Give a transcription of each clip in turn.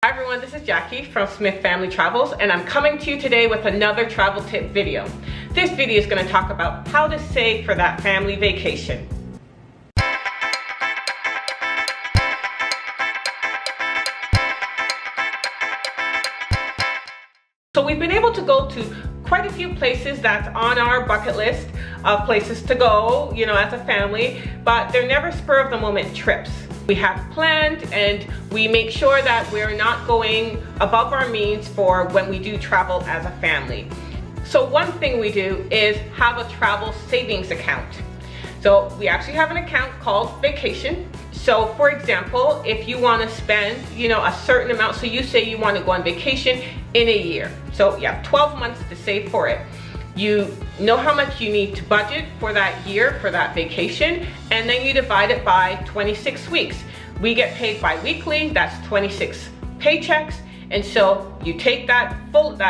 Hi everyone, this is Jackie from Smith Family Travels, and I'm coming to you today with another travel tip video. This video is going to talk about how to save for that family vacation. So we've been able to go to quite a few places that's on our bucket list of places to go, as a family, but they're never spur of the moment trips. We have planned and we make sure that we're not going above our means for when we do travel as a family. So one thing we do is have a travel savings account. So we actually have an account called Vacation. So for example, if you want to spend, a certain amount, so you say you want to go on vacation in a year. So you have 12 months to save for it. You know how much you need to budget for that year, for that vacation, and then you divide it by 26 weeks. We get paid bi-weekly, that's 26 paychecks, and so you take that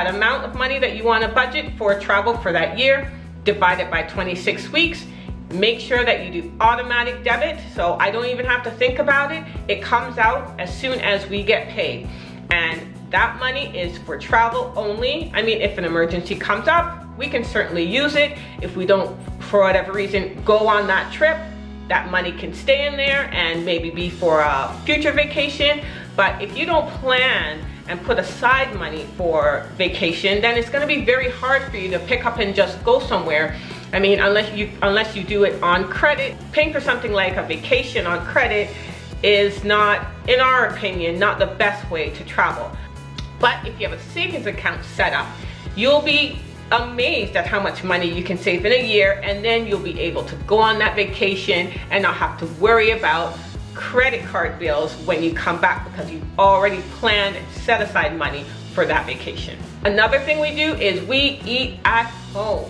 amount of money that you want to budget for travel for that year, divide it by 26 weeks, make sure that you do automatic debit, so I don't even have to think about it. It comes out as soon as we get paid, and that money is for travel only. I mean, if an emergency comes up, we can certainly use it. If we don't, for whatever reason, go on that trip, that money can stay in there and maybe be for a future vacation. But if you don't plan and put aside money for vacation, then it's gonna be very hard for you to pick up and just go somewhere. I mean, unless you do it on credit. Paying for something like a vacation on credit is not, in our opinion, not the best way to travel. But if you have a savings account set up, you'll be amazed at how much money you can save in a year, and then you'll be able to go on that vacation and not have to worry about credit card bills when you come back, because you've already planned and set aside money for that vacation. Another thing we do is we eat at home.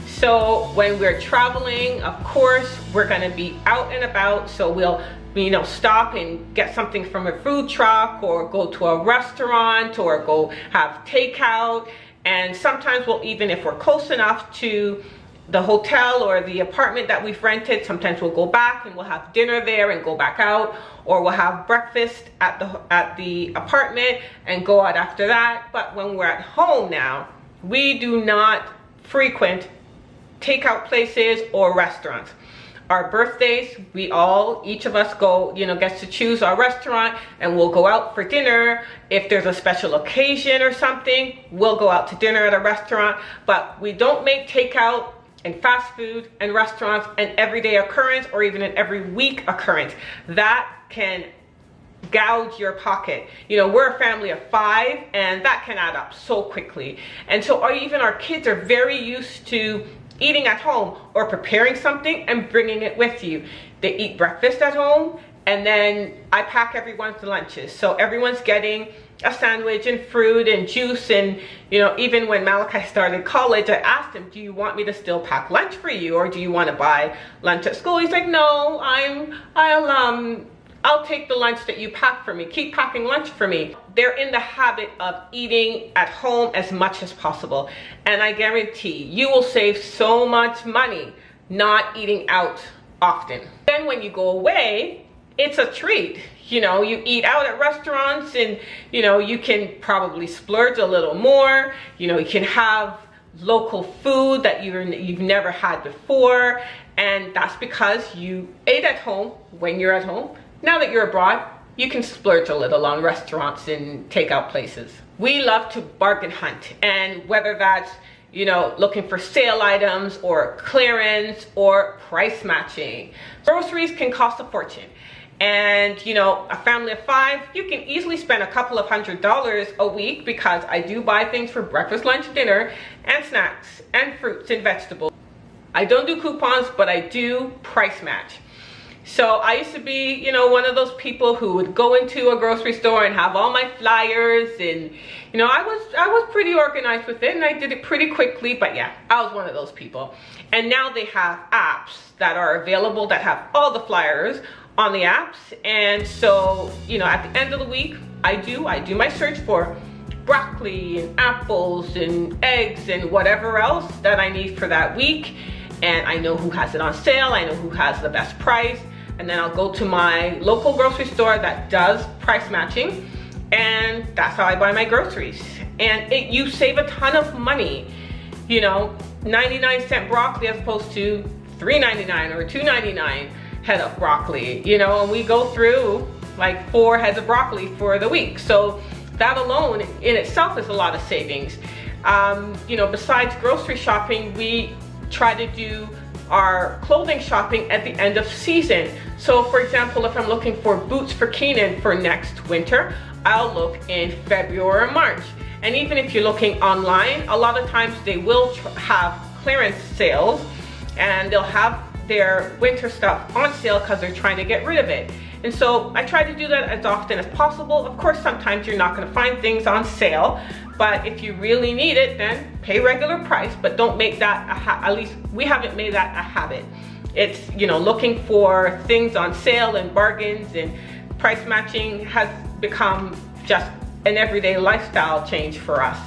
So when we're traveling, of course, we're gonna be out and about, so we'll stop and get something from a food truck, or go to a restaurant, or go have takeout. And sometimes we'll, even if we're close enough to the hotel or the apartment that we've rented, sometimes we'll go back and we'll have dinner there and go back out, or we'll have breakfast at the apartment and go out after that. But when we're at home now, we do not frequent takeout places or restaurants. Our birthdays, each of us go, gets to choose our restaurant, and we'll go out for dinner. If there's a special occasion or something, we'll go out to dinner at a restaurant, but we don't make takeout and fast food and restaurants an everyday occurrence, or even an every week occurrence. That can gouge your pocket. We're a family of 5, and that can add up so quickly. And so even our kids are very used to eating at home or preparing something and bringing it with you. They eat breakfast at home, and then I pack everyone's lunches. So everyone's getting a sandwich and fruit and juice. And even when Malachi started college, I asked him, do you want me to still pack lunch for you, or do you want to buy lunch at school? He's like, no, I'll take the lunch that you pack for me. Keep packing lunch for me. They're in the habit of eating at home as much as possible. And I guarantee you will save so much money not eating out often. Then when you go away, it's a treat. You eat out at restaurants, and you can probably splurge a little more. You can have local food that you've never had before. And that's because you ate at home when you're at home. Now that you're abroad, you can splurge a little on restaurants and takeout places. We love to bargain hunt, and whether that's, looking for sale items or clearance or price matching. Groceries can cost a fortune. And, a family of 5, you can easily spend a couple of $100s a week, because I do buy things for breakfast, lunch, dinner, and snacks, and fruits and vegetables. I don't do coupons, but I do price match. So I used to be, one of those people who would go into a grocery store and have all my flyers, and I was pretty organized with it, and I did it pretty quickly. But yeah, I was one of those people. And now they have apps that are available that have all the flyers on the apps. And so, at the end of the week, I do my search for broccoli and apples and eggs and whatever else that I need for that week. And I know who has it on sale. I know who has the best price. And then I'll go to my local grocery store that does price matching, and that's how I buy my groceries. And you save a ton of money, you know, 99-cent broccoli as opposed to $3.99 or $2.99 head of broccoli, you know, and we go through like 4 heads of broccoli for the week. So that alone in itself is a lot of savings. You know, besides grocery shopping, we try to do our clothing shopping at the end of season. So for example, if I'm looking for boots for Keenan for next winter, I'll look in February or March. And even if you're looking online, a lot of times they will have clearance sales and they'll have their winter stuff on sale because they're trying to get rid of it. And so I try to do that as often as possible. Of course, sometimes you're not going to find things on sale, but if you really need it, then pay regular price, but don't make that at least we haven't made that a habit. It's, you know, looking for things on sale and bargains, and price matching has become just an everyday lifestyle change for us.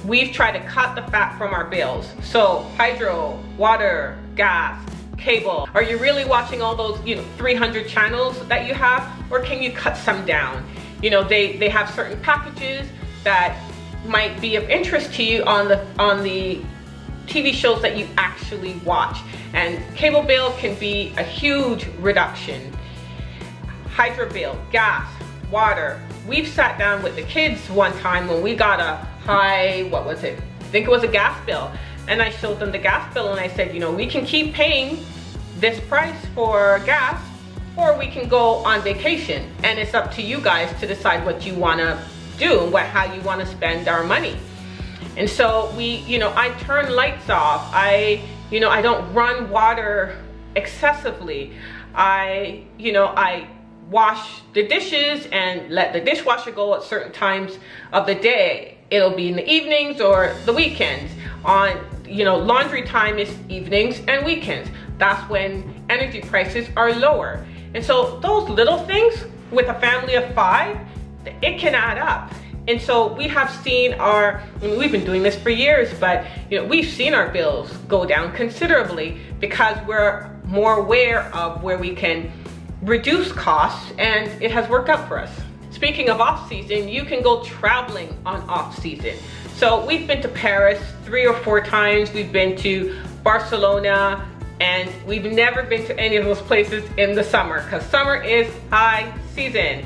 We've tried to cut the fat from our bills. So hydro, water, gas, cable. Are you really watching all those, you know, 300 channels that you have, or can you cut some down? You know, they have certain packages that might be of interest to you on the TV shows that you actually watch, and cable bill can be a huge reduction. Hydro bill, gas, water. We've sat down with the kids one time when we got a high, what was it? I think it was a gas bill. And I showed them the gas bill and I said, you know, we can keep paying this price for gas, or we can go on vacation. And it's up to you guys to decide what you want to do and how you want to spend our money. And so I turn lights off. I don't run water excessively. I wash the dishes and let the dishwasher go at certain times of the day. It'll be in the evenings or the weekends. Laundry time is evenings and weekends. That's when energy prices are lower. And so those little things with a family of 5, it can add up. And so we have seen we've been doing this for years, but we've seen our bills go down considerably because we're more aware of where we can reduce costs, and it has worked out for us. Speaking of off season, you can go traveling on off season. So we've been to Paris 3 or 4 times. We've been to Barcelona, and we've never been to any of those places in the summer because summer is high season.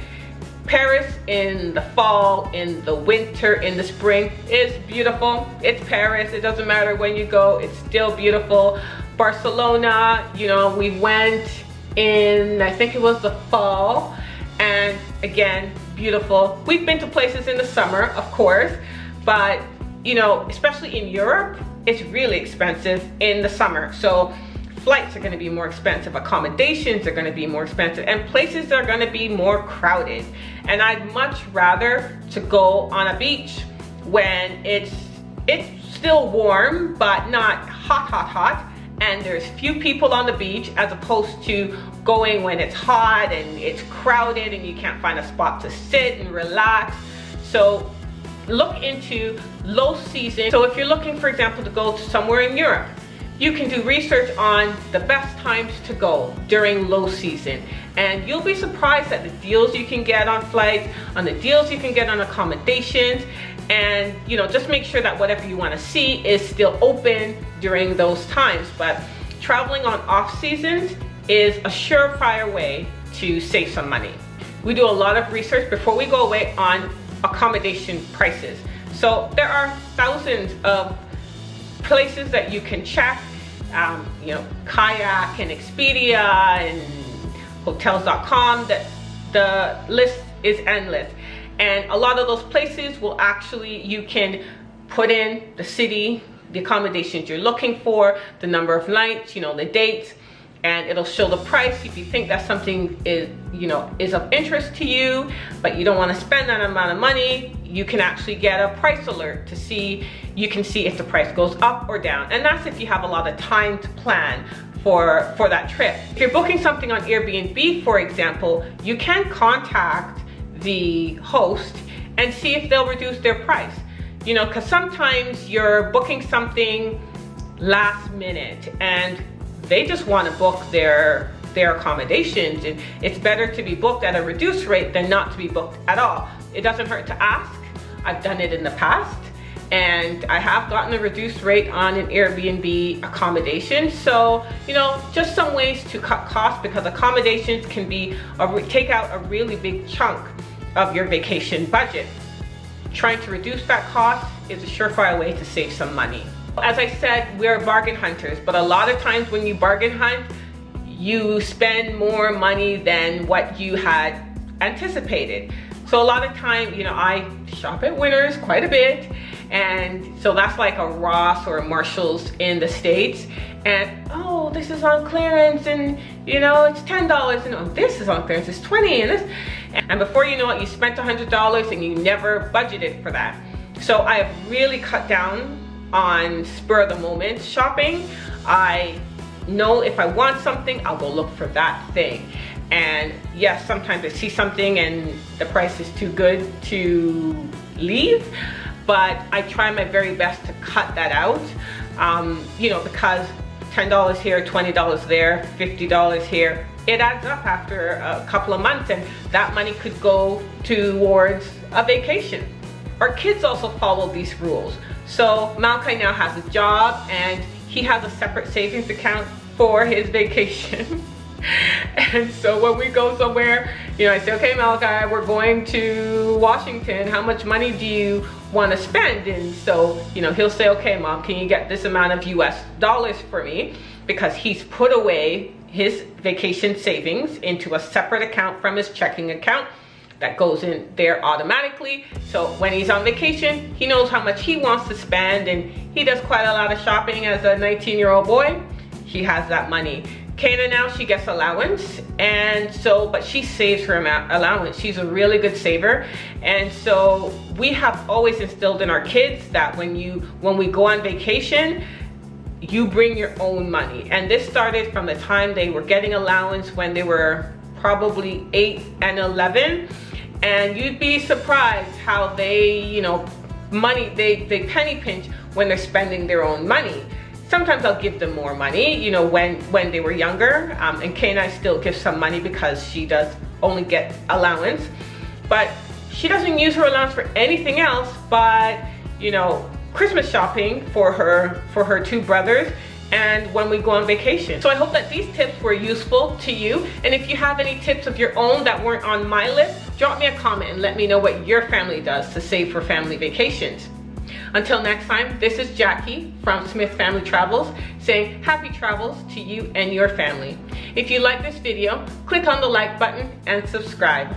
Paris in the fall, in the winter, in the spring is beautiful. It's Paris. It doesn't matter when you go, it's still beautiful. Barcelona, we went in, I think it was the fall, and again, beautiful. We've been to places in the summer, of course, but especially in Europe, it's really expensive in the summer. So flights are going to be more expensive, accommodations are going to be more expensive, and places are going to be more crowded. And I'd much rather to go on a beach when it's still warm but not hot, and there's few people on the beach, as opposed to going when it's hot and it's crowded and you can't find a spot to sit and relax. So look into low season. So if you're looking, for example, to go to somewhere in Europe, you can do research on the best times to go during low season, and you'll be surprised at the deals you can get on flights, on the deals you can get on accommodations. And just make sure that whatever you want to see is still open during those times. But traveling on off seasons is a surefire way to save some money. We do a lot of research before we go away on accommodation prices. So there are thousands of places that you can check, Kayak and Expedia and hotels.com, that the list is endless. And a lot of those places will you can put in the city, the accommodations you're looking for, the number of nights, the dates, and it'll show the price. If you think that something is of interest to you, but you don't want to spend that amount of money, you can actually get a price alert to see, you can see if the price goes up or down. And that's if you have a lot of time to plan for that trip. If you're booking something on Airbnb, for example, you can contact the host and see if they'll reduce their price. Because sometimes you're booking something last minute and they just want to book their accommodations, and it's better to be booked at a reduced rate than not to be booked at all. it doesn't hurt to ask. I've done it in the past, and I have gotten a reduced rate on an Airbnb accommodation. So, you know, just some ways to cut costs, because accommodations can be take out a really big chunk of your vacation budget. Trying to reduce that cost is a surefire way to save some money. As I said, we're bargain hunters, but a lot of times when you bargain hunt, you spend more money than what you had anticipated. So a lot of time, you know, I shop at Winners quite a bit, and so that's like a Ross or a Marshall's in the States, and oh, this is on clearance, and you know, it's $10, and oh, this is on clearance, it's $20, and this, and before you know it, you spent $100 and you never budgeted for that. So I have really cut down on spur of the moment shopping. I know if I want something, I'll go look for that thing. And yes, sometimes I see something and the price is too good to leave, but I try my very best to cut that out. You know, because $10 here, $20 there, $50 here, it adds up after a couple of months, and that money could go towards a vacation. Our kids also follow these rules. So Malachi now has a job, and he has a separate savings account for his vacation. And so when we go somewhere, you know, I say, okay, Malachi, we're going to Washington. How much money do you want to spend? And so, you know, he'll say, okay, Mom, can you get this amount of US dollars for me? Because he's put away his vacation savings into a separate account from his checking account that goes in there automatically. So when he's on vacation, he knows how much he wants to spend, and he does quite a lot of shopping as a 19-year-old boy. He has that money. Kana now, she gets allowance, and so, but she saves her allowance. She's a really good saver, and so we have always instilled in our kids that when we go on vacation, you bring your own money. And this started from the time they were getting allowance when they were probably 8 and 11, and you'd be surprised how they, you know, they penny pinch when they're spending their own money. Sometimes I'll give them more money, you know, when they were younger, and Kay and I still give some money because she does only get allowance, but she doesn't use her allowance for anything else but, you know, Christmas shopping for her two brothers, and when we go on vacation. So I hope that these tips were useful to you, and if you have any tips of your own that weren't on my list, drop me a comment and let me know what your family does to save for family vacations. Until next time, this is Jackie from Smith Family Travels saying happy travels to you and your family. If you like this video, click on the like button and subscribe.